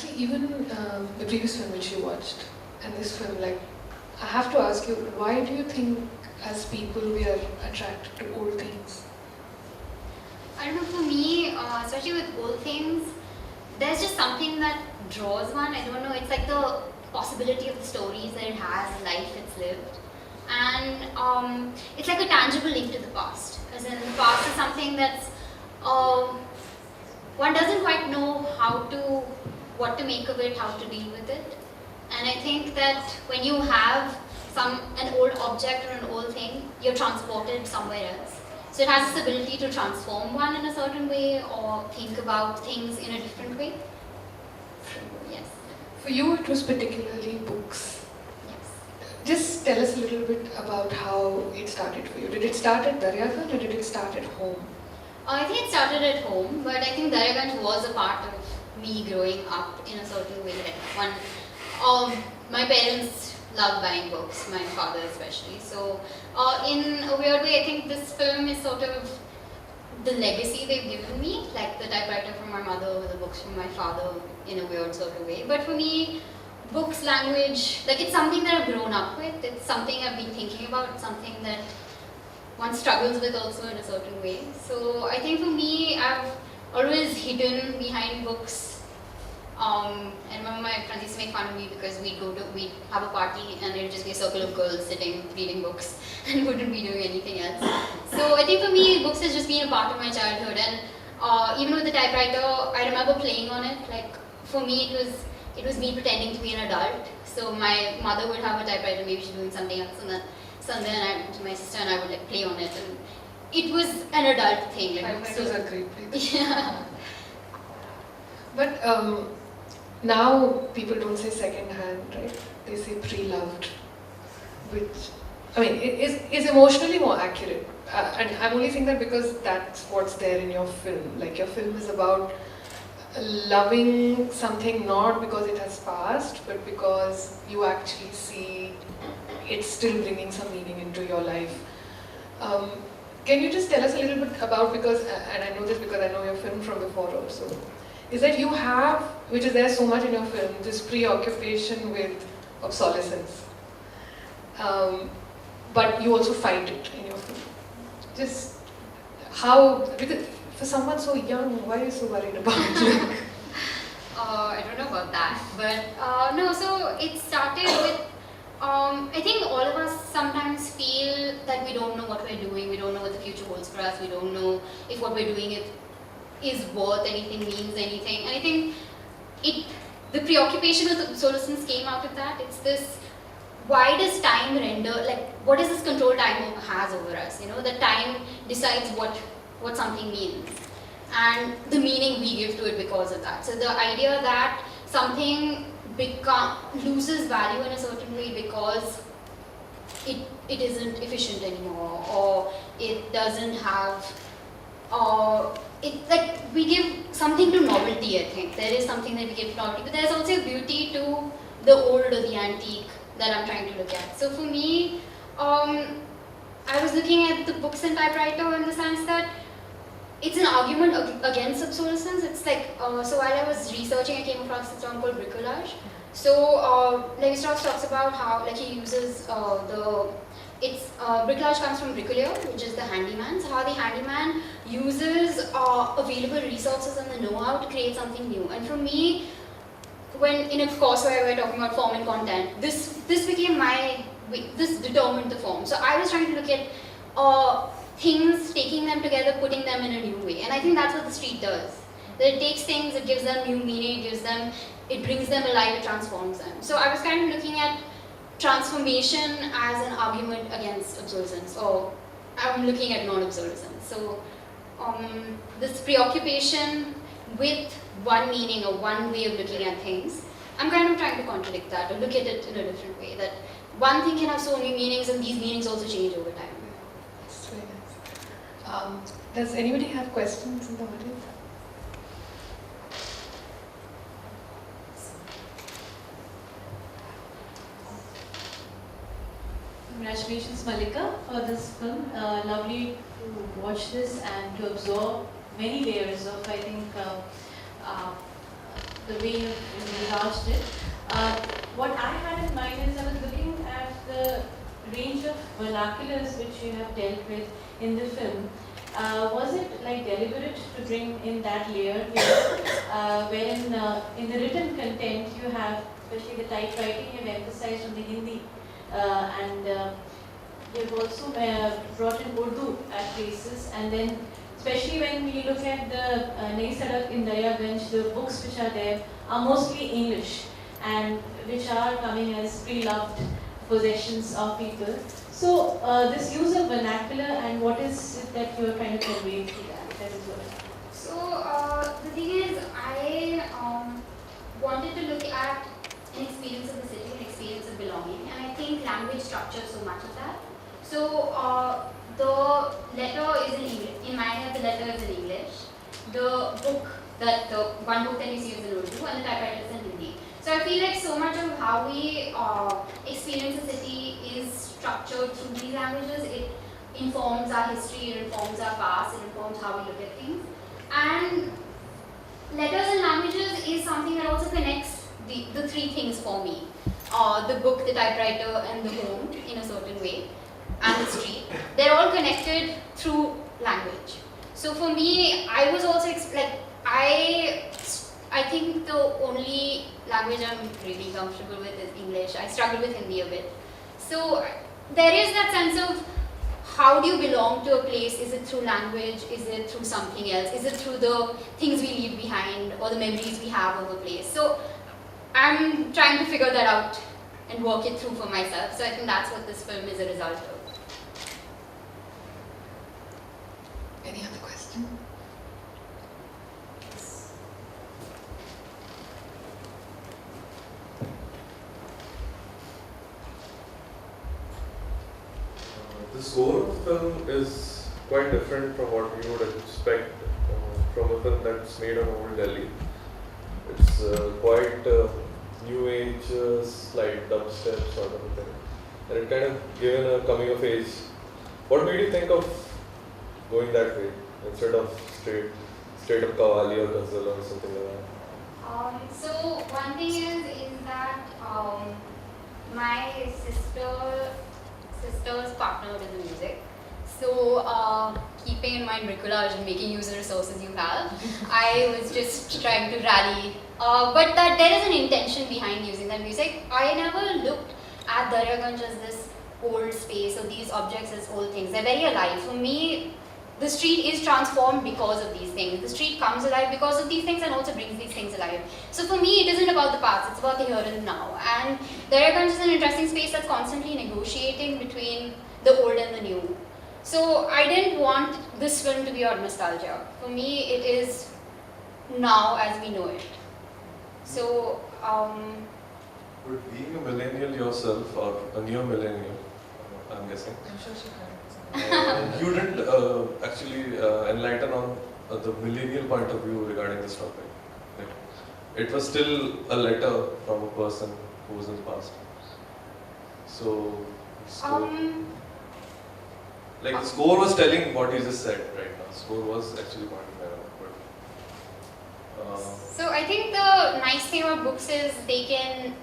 Actually, even the previous film which you watched and this film, like, I have to ask you, why do you think as people we are attracted to old things? I don't know, for me, especially with old things, there's just something that draws one. I don't know, it's like the possibility of the stories that it has, the life it's lived. And it's like a tangible link to the past. As in, the past is something that's, one doesn't quite know what to make of it, how to deal with it. And I think that when you have an old object or an old thing, you're transported somewhere else. So it has this ability to transform one in a certain way or think about things in a different way. Yes. For you, it was particularly books. Yes. Just tell us a little bit about how it started for you. Did it start at Daryaganj or did it start at home? I think it started at home, but I think Daryaganj was a part of me growing up in a certain way. My parents loved buying books, my father especially. So in a weird way, I think this film is sort of the legacy they've given me, like the typewriter from my mother, the books from my father in a weird sort of way. But for me, books, language, like it's something that I've grown up with, it's something I've been thinking about, it's something that one struggles with also in a certain way. So I think for me, I've always hidden behind books. I remember my friends used to make fun of me because we'd have a party and it would just be a circle of girls sitting, reading books and wouldn't be doing anything else. So I think for me, books has just been a part of my childhood, and even with the typewriter, I remember playing on it. Like for me, it was me pretending to be an adult. So my mother would have a typewriter, maybe she's doing something else, and then my sister and I would like play on it, and it was an adult thing. Like, Typewriters are great places. Yeah. But now people don't say second hand, right? They say pre-loved, which, I mean, is emotionally more accurate. And I'm only saying that because that's what's there in your film. Like your film is about loving something not because it has passed, but because you actually see it's still bringing some meaning into your life. Can you just tell us a little bit about, because, and I know this because I know your film from before also, is that you have, which is there so much in your film, this preoccupation with obsolescence. But you also fight it in your film. Just how, because for someone so young, why are you so worried about it? I don't know about that, but no, so it started with, I think all of us sometimes feel that we don't know what we're doing, we don't know what the future holds for us, we don't know if what we're doing is worth anything, means anything. And I think the preoccupation with obsolescence came out of that. It's this, why does time render, like what is this control time has over us? You know, that time decides what something means and the meaning we give to it because of that. So the idea that something loses value in a certain way because it isn't efficient anymore, or it doesn't have, we give something to novelty. I think there is something that we give to novelty, but there's also a beauty to the old or the antique that I'm trying to look at. So for me, I was looking at the books and typewriter in the sense that it's an argument against obsolescence. It's like, so while I was researching, I came across this term called bricolage. So Levi-Strauss talks about how, like, he uses bricolage comes from bricolier, which is the handyman. So how the handyman uses available resources and the know-how to create something new. And for me, when in a course where we were talking about form and content, this became this determined the form. So I was trying to look at things, taking them together, putting them in a new way. And I think that's what the street does. That it takes things, it gives them new meaning, it brings them alive, it transforms them. So I was kind of looking at transformation as an argument against obsolescence, or I'm looking at non-obsolescence. So this preoccupation with one meaning or one way of looking at things, I'm kind of trying to contradict that or look at it in a different way. That one thing can have so many meanings and these meanings also change over time. That's very nice. Does anybody have questions in the audience? Congratulations, Mallika, for this film. Lovely to watch this and to absorb many layers of, I think, the way you enlarged it. What I had in mind is I was looking at the range of vernaculars which you have dealt with in the film. Was it like deliberate to bring in that layer wherein in the written content you have, especially the typewriting, you have emphasized on the Hindi and you've also brought in Urdu at places, and then especially when we look at the Nayi Sadak in Daryaganj, the books which are there are mostly English and which are coming as pre-loved possessions of people. So this use of vernacular and what is it that you are trying to convey through that? That is what. So the thing is, I wanted to look at an experience of the city, an experience of belonging, and I think language structures so much of that. So the letter is in English. In my head, the letter is in English. The book, the one book that you see is in Urdu, and the typewriter is in Hindi. So I feel like so much of how we experience the city is structured through these languages. It informs our history, it informs our past, it informs how we look at things. And letters and languages is something that also connects the three things for me. The book, the typewriter, and the home in a certain way, and the street. They're all connected through language. So for me, I was also I think the only language I'm really comfortable with is English. I struggle with Hindi a bit. So there is that sense of how do you belong to a place? Is it through language? Is it through something else? Is it through the things we leave behind or the memories we have of a place? So I'm trying to figure that out and work it through for myself. So I think that's what this film is a result of. Any other question? The score of the film is quite different from what we would expect from a film that's made on old Delhi. It's quite new age, slight dubstep sort of a thing. And it kind of given a coming of age. What made you think of going that way instead of straight up Qawwali or Ghazal or something like that? So one thing is that my sister's partner in the music. So keeping in mind bricolage and making use of resources you have, I was just trying to rally. But that there is an intention behind using that music. I never looked at Daryaganj as this old space or these objects as old things. They're very alive. For me, the street is transformed because of these things. The street comes alive because of these things and also brings these things alive. So for me, it isn't about the past, it's about the here and now. And Daryaganj is an interesting space that's constantly negotiating between the old and the new. So I didn't want this film to be about nostalgia. For me, it is now as we know it. So, But being a millennial yourself, or a near millennial, I'm guessing, I'm sure she can. you didn't actually enlighten on the millennial point of view regarding this topic. Like, it was still a letter from a person who was in the past. So like the score was telling what you just said right now. Score was actually pointing that out. But, so I think the nice thing about books is they can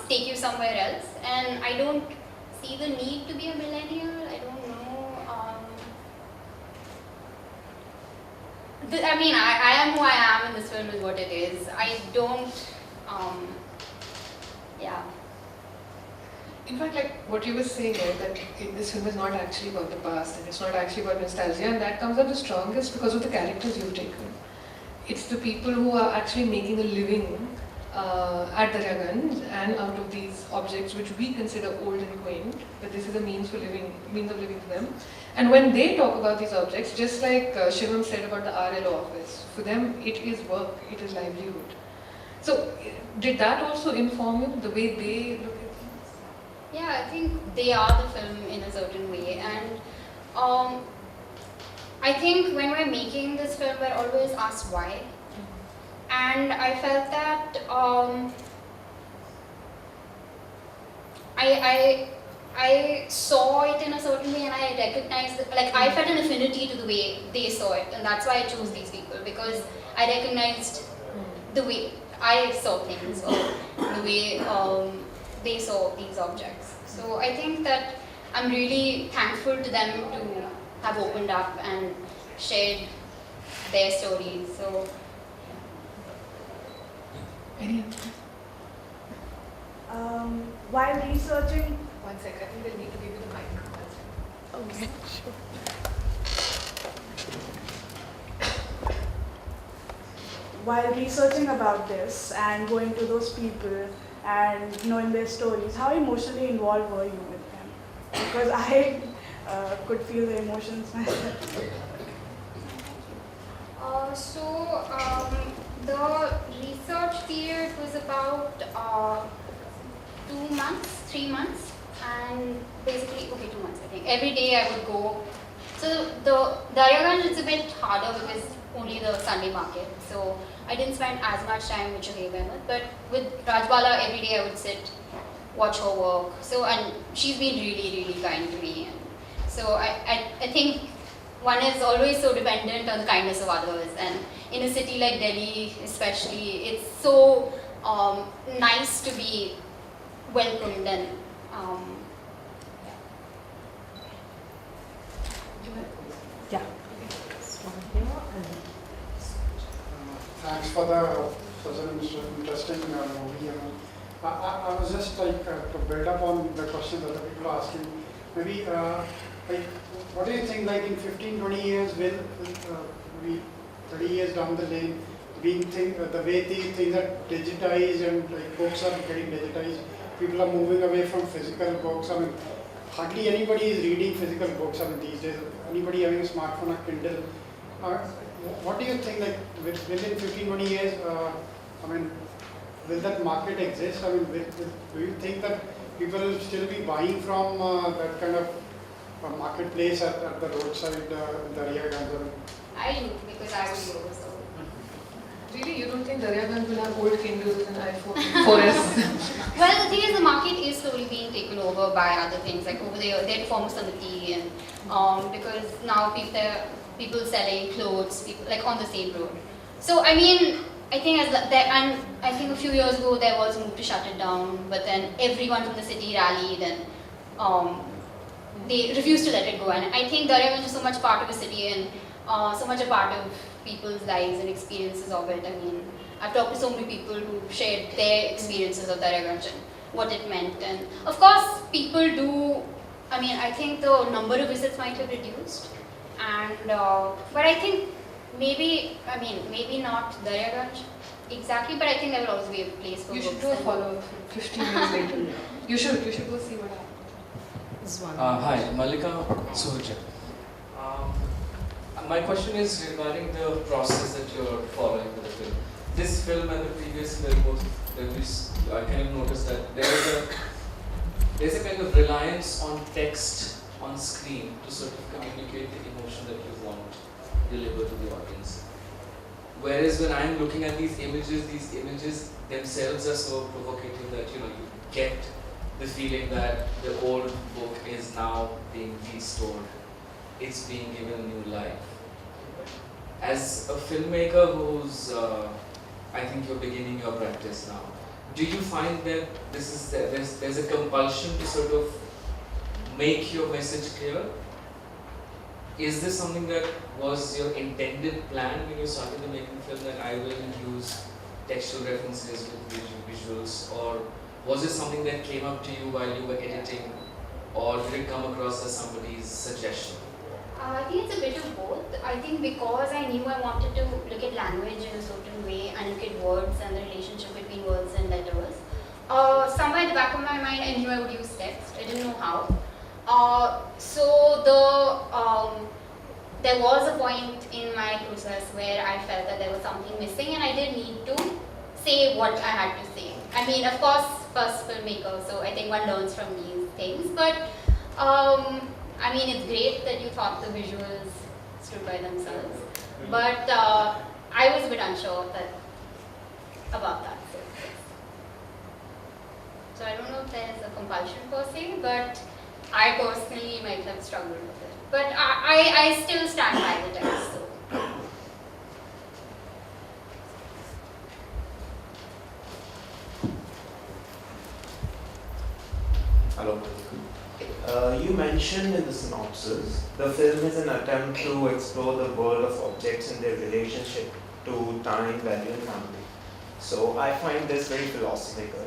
take you somewhere else, and I don't see the need to be a millennial. I don't know. I mean, I am who I am, and this film is what it is. I don't. Yeah. In fact, like what you were saying, right, that this film is not actually about the past and it's not actually about nostalgia, and that comes out the strongest because of the characters you've taken. It's the people who are actually making a living at Daryaganj and out of these objects which we consider old and quaint, but this is a means of living for them. And when they talk about these objects, just like Shivam said about the RLO office, for them it is work, it is livelihood. So did that also inform you, the way they look at things? Yeah, I think they are the film in a certain way, and I think when we're making this film, we're always asked why. And I felt that I saw it in a certain way, and I recognized that, like, I felt an affinity to the way they saw it, and that's why I chose these people, because I recognized the way. I saw things or the way they saw these objects. So I think that I'm really thankful to them to have opened up and shared their stories. So Any While researching, one second, I think they'll need to give you the mic. okay, sure. While researching about this and going to those people and knowing their stories, how emotionally involved were you with them? Because I could feel the emotions myself. The research period was about 2 months, 3 months, and basically, 2 months I think. Every day I would go. So the Daryaganj is a bit harder because only the Sunday market. So I didn't spend as much time with Shahib Ahmed, but with Rajbala every day I would sit, watch her work. So, and she's been really, really kind to me. And so I think one is always so dependent on the kindness of others, and in a city like Delhi especially, it's so nice to be welcomed and Yeah. Thanks for such an interesting movie. I was just like to build up on the question that the people are asking. Maybe like, what do you think? Like in 15, 20 years, will maybe 30 years down the lane, the way things are digitized and like books are getting digitized, people are moving away from physical books. I mean, hardly anybody is reading physical books. I mean, these days, anybody having a smartphone or Kindle. What do you think, like, within 15, 20 years, I mean, will that market exist? I mean, do you think that people will still be buying from that kind of marketplace at the roadside, Daryaganj? I do, because I would go. So. Really, you don't think Daryaganj will have old Kindles and iPhone 4S? Well, the thing is, the market is slowly being taken over by other things. Like over there, they're performance on the tea, and because now people selling clothes, people like on the same road. So I mean, I think and I think a few years ago there was a move to shut it down, but then everyone from the city rallied and they refused to let it go. And I think Daryaganj is so much part of the city and so much a part of people's lives and experiences of it. I mean, I've talked to so many people who shared their experiences of Daryaganj and what it meant. And of course, people do. I mean, I think the number of visits might have reduced. And but I think maybe not Daryaganj exactly, but I think there will always be a place for You books. should do a follow-up 15 years later. You should go see what happened. Hi, Mallika Viswanathan. My question is regarding the process that you're following with the film. This film and the previous film, I kind of noticed that there's a kind of reliance on text on screen to sort of communicate the emotion that you want to deliver to the audience. Whereas when I'm looking at these images themselves are so provocative that you get the feeling that the old book is now being restored. It's being given a new life. As a filmmaker who's, I think you're beginning your practice now, do you find that there's a compulsion to sort of make your message clear? Is this something that was your intended plan when you started making film, that I will use textual references with visuals, or was it something that came up to you while you were editing, or did it come across as somebody's suggestion? I think it's a bit of both. I think because I knew I wanted to look at language in a certain way and look at words and the relationship between words and letters, somewhere in the back of my mind I knew I would use text. I didn't know how. There was a point in my process where I felt that there was something missing and I did need to say what I had to say. I mean, of course, first filmmaker, so I think one learns from these things, but I mean, it's great that you thought the visuals stood by themselves, but I was a bit unsure about that. So I don't know if there's a compulsion per se, but I personally might have struggled with it. But I still stand by the text. So. Hello, Mallika. You mentioned in the synopsis, the film is an attempt to explore the world of objects and their relationship to time, value and family. So I find this very philosophical.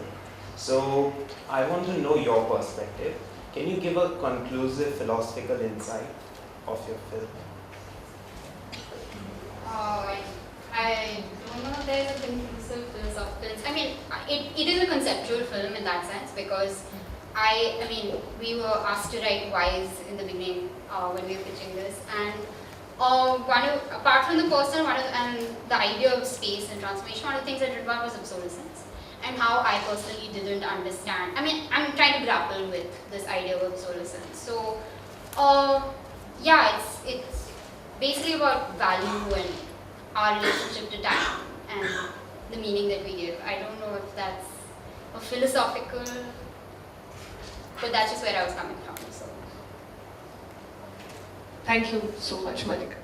So I want to know your perspective. Can you give a conclusive philosophical insight of your film? I don't know if there's a conclusive philosophical. I mean, it is a conceptual film in that sense because I mean, we were asked to write whys in the beginning when we were pitching this, and apart from the personal and the idea of space and transformation, one of the things I did about was obsolescence and how I personally didn't understand. I mean, I'm trying to grapple with this idea of obsolescence. So, yeah, it's basically about value and our relationship to time and the meaning that we give. I don't know if that's a philosophical, but that's just where I was coming from. So, Thank you so much, Mallika.